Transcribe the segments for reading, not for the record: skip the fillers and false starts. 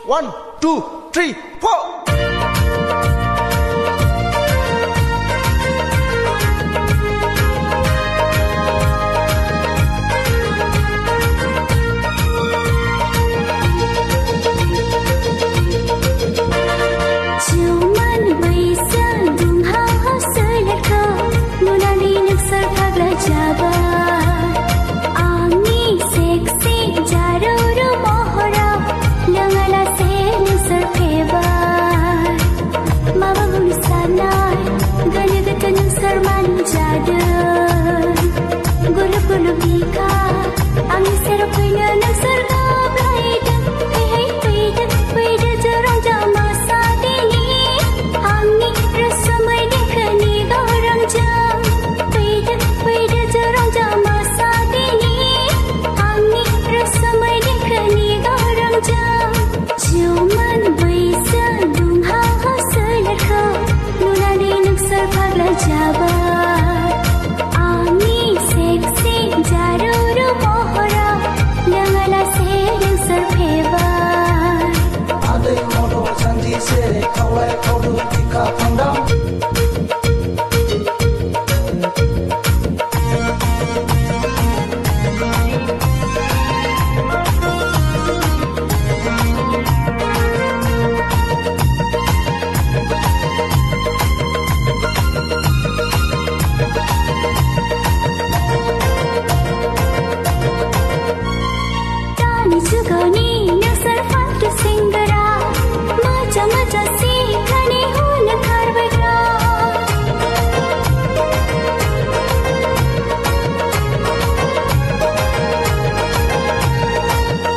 1, 2, 3, 4. jwmwn Bwisw dung hao hao sơi lật khờ nuna đi nước sar phagla jaba angi sexy jaro ro mohora langala se nusar pheba mama gun sanai gane gata nusar man jada gulu gulu bika angi sero puina nusar ga baida hey baida baida jarang jama sadini angi rasamai dekhani gaurang jam baida baida jarang jama sadini angi rasamai dekhani gaurang jam jwmwn Bwisw dung hao hao sơi lật khờ nuna đi nước sar phagla jaba angi sexy jaro ro mohora langala se nusar pheba Adai mono sanji se kawai kaudu tika pandam tani jugani nusar phagla singara maja maja sikhani hun kharbara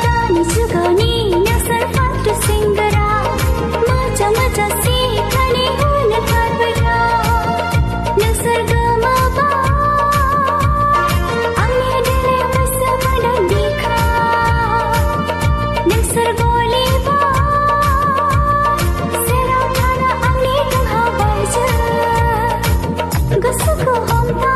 tani jugani nusar phagla singara maja maja sikhani hun kharbara nusar gama ba angi dile Bwisw pada dikha nusar goli ba sero thana angi dung hao baja gusuku homta